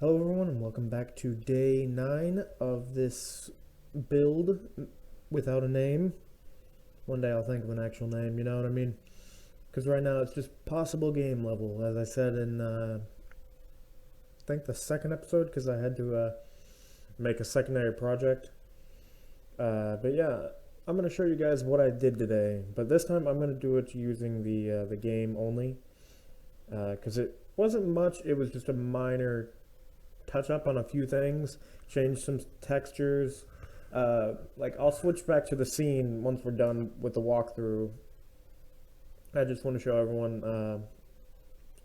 Hello everyone and welcome back to day 9 of this build without a name. One day I'll think of an actual name, you know what I mean? Because right now it's just possible game level, as I said in I think the second episode, because I had to make a secondary project. But yeah, I'm going to show you guys what I did today, but this time I'm going to do it using the game only, because it wasn't much, it was just a minor touch up on a few things, change some textures. Like I'll switch back to the scene once we're done with the walkthrough. I just want to show everyone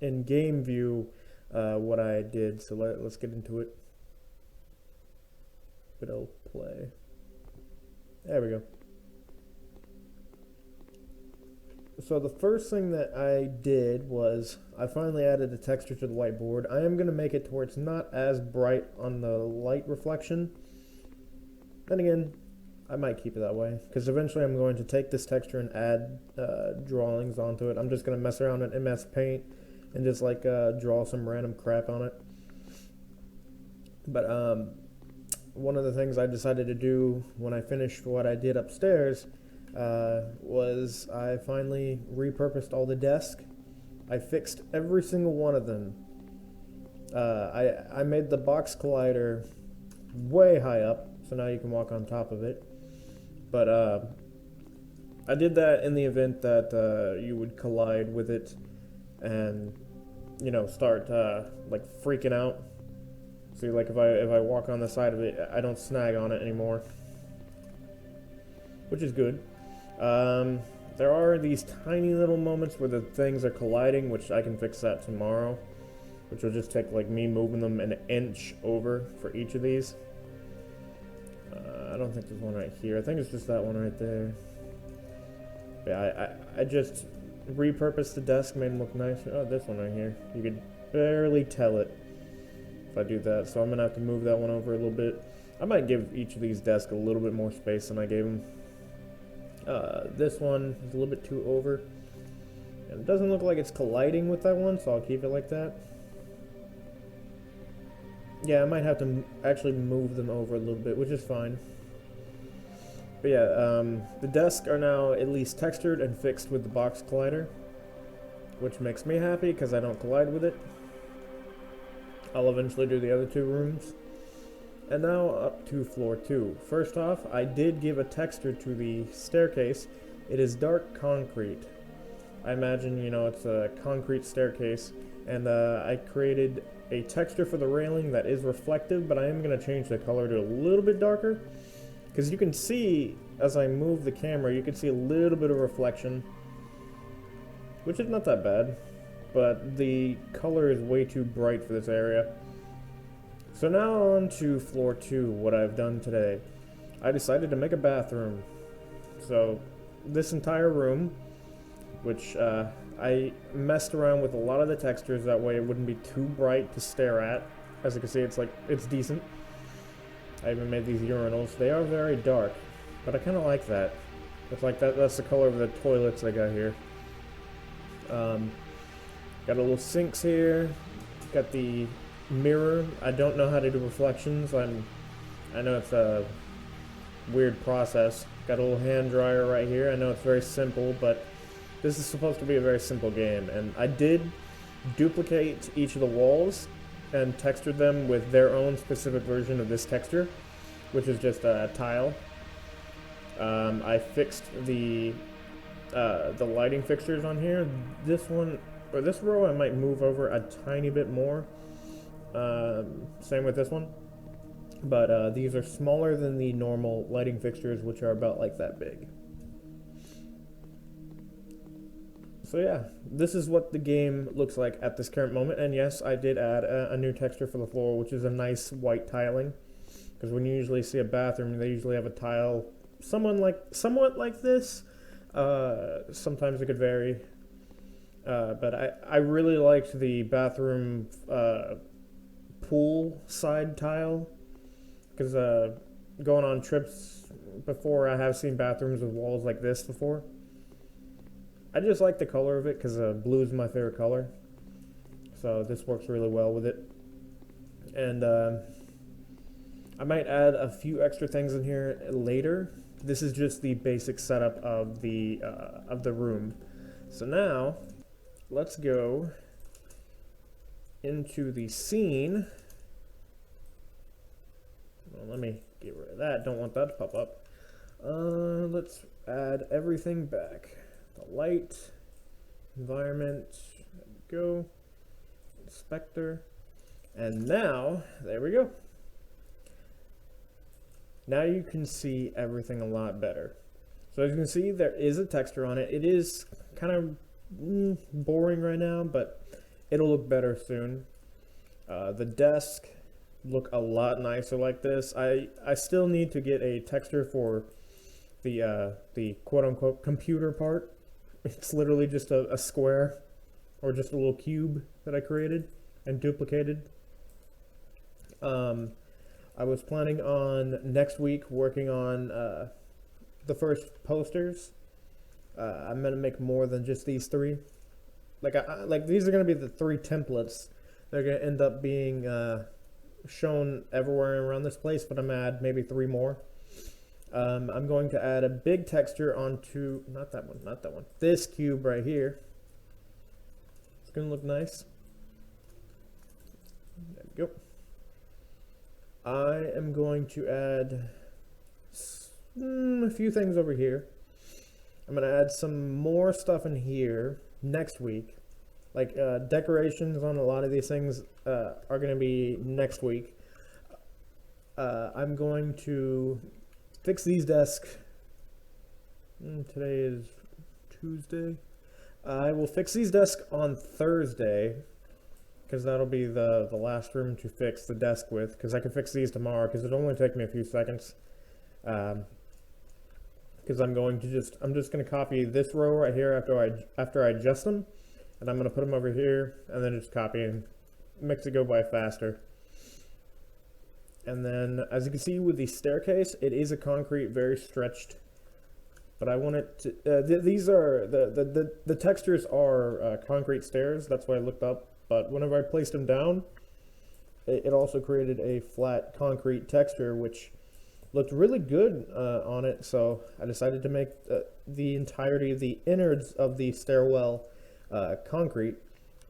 in game view what I did. So let's get into it. It'll play. There we go. So the first thing that I did was I finally added a texture to the whiteboard. I am going to make it to where it's not as bright on the light reflection. Then again, I might keep it that way because eventually I'm going to take this texture and add drawings onto it. I'm just going to mess around in MS Paint and just like draw some random crap on it. But one of the things I decided to do when I finished what I did upstairs was I finally repurposed all the desks. I fixed every single one of them. I made the box collider way high up, so now you can walk on top of it. But I did that in the event that you would collide with it and, you know, start like freaking out. See, like if I walk on the side of it, I don't snag on it anymore, which is good. There are these tiny little moments where the things are colliding, which I can fix that tomorrow, which will just take like me moving them an inch over for each of these. I don't think there's one right here. I think it's just that one right there. Yeah, I just repurposed the desk, made them look nice. Oh, this one right here. You could barely tell it if I do that, so I'm going to have to move that one over a little bit. I might give each of these desks a little bit more space than I gave them. This one is a little bit too over. And it doesn't look like it's colliding with that one, so I'll keep it like that. Yeah, I might have to actually move them over a little bit, which is fine. But yeah, the desks are now at least textured and fixed with the box collider, which makes me happy because I don't collide with it. I'll eventually do the other two rooms. And now up to floor 2. First off, I did give a texture to the staircase. It is dark concrete. I imagine, you know, it's a concrete staircase. And I created a texture for the railing that is reflective, but I am going to change the color to a little bit darker. Because you can see, as I move the camera, you can see a little bit of reflection, which is not that bad. But the color is way too bright for this area. So now on to floor 2, what I've done today. I decided to make a bathroom. So this entire room, which I messed around with a lot of the textures, that way it wouldn't be too bright to stare at. As you can see, it's decent. I even made these urinals. They are very dark, but I kind of like that. It's like that's the color of the toilets I got here. Got a little sinks here. Got the mirror. I don't know how to do reflections. I know it's a weird process. Got a little hand dryer right here. I know it's very simple, but this is supposed to be a very simple game, and I did duplicate each of the walls and textured them with their own specific version of this texture, which is just a tile. I fixed the lighting fixtures on here. This one, or this row, I might move over a tiny bit more. Same with this one, but these are smaller than the normal lighting fixtures, which are about like that big. So yeah, this is what the game looks like at this current moment, and yes, I did add a new texture for the floor, which is a nice white tiling, because when you usually see a bathroom, they usually have a tile somewhat like this. Sometimes it could vary, but I really liked the bathroom pool side tile, because going on trips before, I have seen bathrooms with walls like this before. I just like the color of it because blue is my favorite color, so this works really well with it. And I might add a few extra things in here later. This is just the basic setup of the room. So now, let's go into the scene. Well, let me get rid of that. Don't want that to pop up. Let's add everything back. The light, environment, there we go. Inspector. And now, there we go. Now you can see everything a lot better. So as you can see, there is a texture on it. It is kind of boring right now, but it'll look better soon. The desk look a lot nicer like this. I still need to get a texture for the quote-unquote computer part. It's literally just a square or just a little cube that I created and duplicated. I was planning on next week working on the first posters. I'm gonna make more than just these three. Like these are gonna be the three templates. They're gonna end up being shown everywhere around this place, but I'm gonna add maybe three more. I'm going to add a big texture onto not that one. This cube right here. It's gonna look nice. There we go. I am going to add a few things over here. I'm going to add some more stuff in here next week. Like decorations on a lot of these things are going to be next week. I'm going to fix these desks. Today is Tuesday. I will fix these desks on Thursday, because that'll be the last room to fix the desk with, because I can fix these tomorrow, because it'll only take me a few seconds. Because I'm just going to copy this row right here after I adjust them, and I'm going to put them over here, and then just copy and makes it go by faster. And then, as you can see with the staircase, it is a concrete, very stretched, but I want it to, these are, the textures are concrete stairs, that's why I looked up. But whenever I placed them down, it also created a flat concrete texture, which looked really good on it. So I decided to make the entirety of the innards of the stairwell concrete.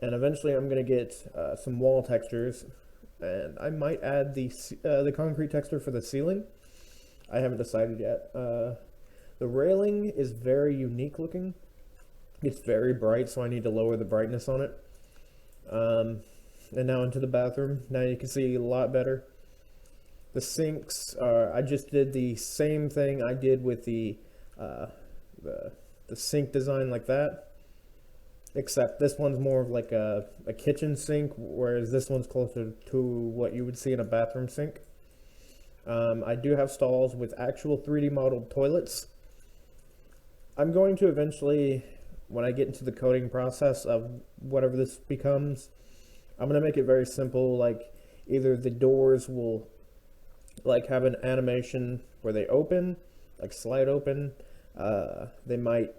And eventually I'm going to get some wall textures. And I might add the concrete texture for the ceiling. I haven't decided yet. The railing is very unique looking. It's very bright, so I need to lower the brightness on it. And now into the bathroom. Now you can see a lot better. The sinks are, I just did the same thing I did with the sink design like that, except this one's more of like a kitchen sink, whereas this one's closer to what you would see in a bathroom sink. I do have stalls with actual 3D modeled toilets. I'm going to eventually, when I get into the coding process of whatever this becomes, I'm going to make it very simple. Like either the doors will like have an animation where they open, like slide open. They might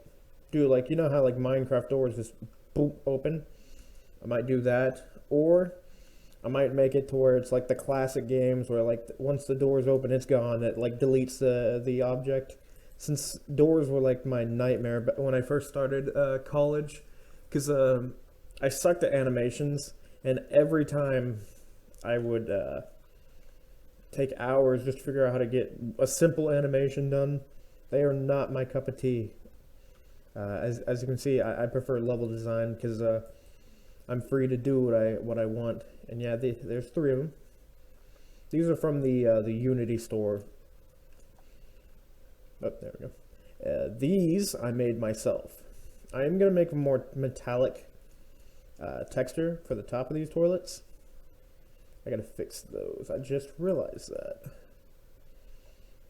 do like, you know how like Minecraft doors just boop open. I might do that, or I might make it to where it's like the classic games where like once the doors open, it's gone. It like deletes the object. Since doors were like my nightmare when I first started college, because I sucked at animations, and every time I would take hours just to figure out how to get a simple animation done. They are not my cup of tea. As you can see, I prefer level design because I'm free to do what I want. And yeah, there's three of them. These are from the Unity store. Oh, there we go. These I made myself. I am going to make a more metallic texture for the top of these toilets. I gotta fix those. I just realized that.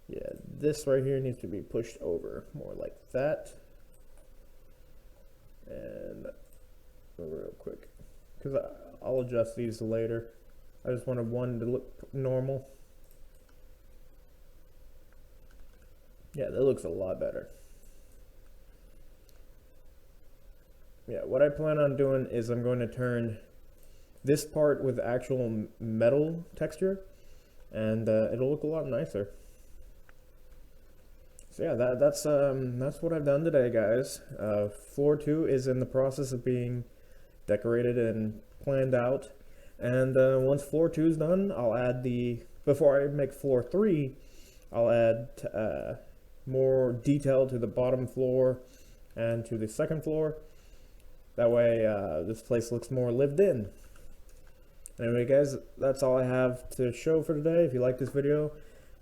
Yeah, this right here needs to be pushed over more like that. And real quick, because I'll adjust these later. I just wanted one to look normal. Yeah, that looks a lot better. Yeah, what I plan on doing is I'm going to turn this part with actual metal texture, and it'll look a lot nicer. So yeah, that's what I've done today, guys. Floor 2 is in the process of being decorated and planned out, and once floor 2 is done, I'll add before I make floor 3, I'll add more detail to the bottom floor and to the second floor. That way this place looks more lived in. Anyway, guys, that's all I have to show for today. If you like this video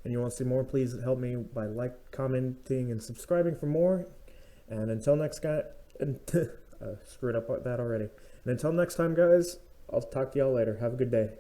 and you want to see more, please help me by commenting, and subscribing for more. And until next guy, screwed up that already. And until next time, guys, I'll talk to y'all later. Have a good day.